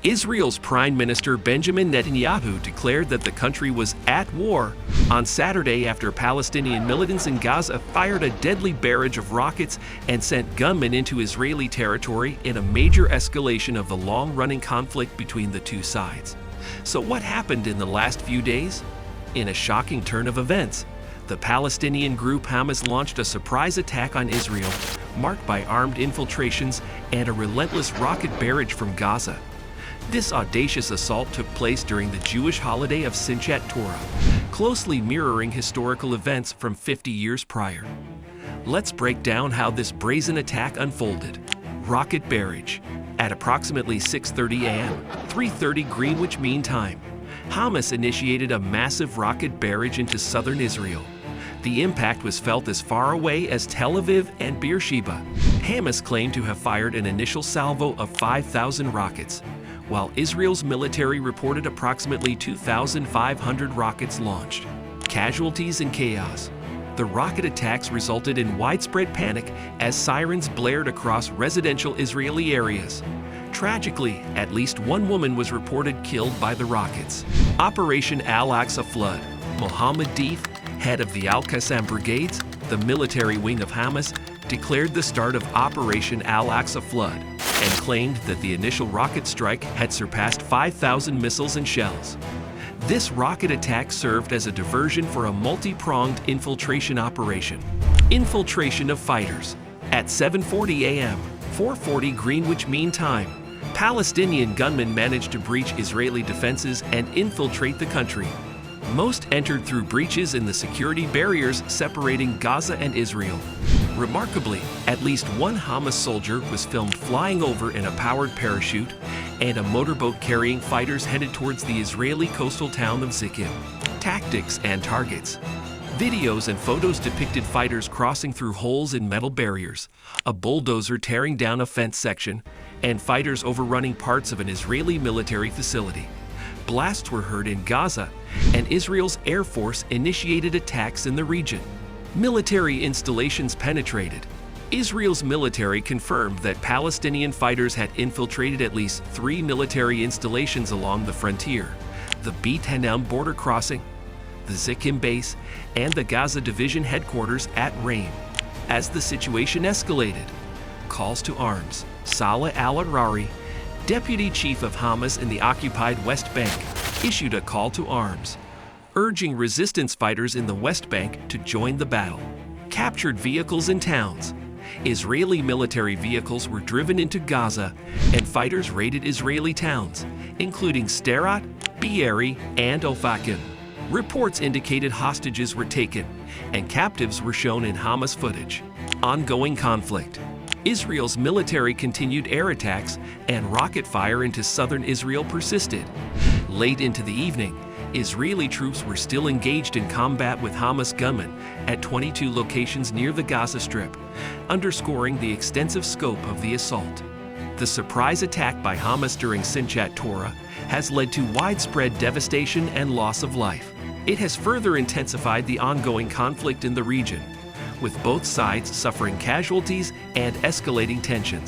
Israel's Prime Minister Benjamin Netanyahu declared that the country was at war on Saturday after Palestinian militants in Gaza fired a deadly barrage of rockets and sent gunmen into Israeli territory in a major escalation of the long-running conflict between the two sides. So what happened in the last few days? In a shocking turn of events, the Palestinian group Hamas launched a surprise attack on Israel, marked by armed infiltrations and a relentless rocket barrage from Gaza. This audacious assault took place during the Jewish holiday of Simchat Torah, closely mirroring historical events from 50 years prior. Let's break down how this brazen attack unfolded. Rocket barrage. At approximately 6:30 a.m., 3:30 Greenwich Mean Time, Hamas initiated a massive rocket barrage into southern Israel. The impact was felt as far away as Tel Aviv and Beersheba. Hamas claimed to have fired an initial salvo of 5,000 rockets, while Israel's military reported approximately 2,500 rockets launched. Casualties and chaos. The rocket attacks resulted in widespread panic as sirens blared across residential Israeli areas. Tragically, at least one woman was reported killed by the rockets. Operation Al-Aqsa Flood. Mohammed Deif, head of the Al-Qassam Brigades, the military wing of Hamas, declared the start of Operation Al-Aqsa Flood and claimed that the initial rocket strike had surpassed 5,000 missiles and shells. This rocket attack served as a diversion for a multi-pronged infiltration operation. Infiltration of fighters. At 7:40 a.m., 4:40 Greenwich Mean Time, Palestinian gunmen managed to breach Israeli defenses and infiltrate the country. Most entered through breaches in the security barriers separating Gaza and Israel. Remarkably, at least one Hamas soldier was filmed flying over in a powered parachute, and a motorboat carrying fighters headed towards the Israeli coastal town of Zikim. Tactics and targets. Videos and photos depicted fighters crossing through holes in metal barriers, a bulldozer tearing down a fence section, and fighters overrunning parts of an Israeli military facility. Blasts were heard in Gaza, and Israel's Air Force initiated attacks in the region. Military installations penetrated. Israel's military confirmed that Palestinian fighters had infiltrated at least 3 military installations along the frontier: the Beit Hanam border crossing, the Zikim base, and the Gaza Division headquarters at Raim. As the situation escalated, calls to arms. Salah al-Arari, deputy chief of Hamas in the occupied West Bank, issued a call to arms, urging resistance fighters in the West Bank to join the battle. Captured vehicles in towns. Israeli military vehicles were driven into Gaza, and fighters raided Israeli towns, including Sderot, Be'eri, and Ofakim. Reports indicated hostages were taken, and captives were shown in Hamas footage. Ongoing conflict. Israel's military continued air attacks, and rocket fire into southern Israel persisted. Late into the evening, Israeli troops were still engaged in combat with Hamas gunmen at 22 locations near the Gaza Strip, underscoring the extensive scope of the assault. The surprise attack by Hamas during Simchat Torah has led to widespread devastation and loss of life. It has further intensified the ongoing conflict in the region, with both sides suffering casualties and escalating tensions.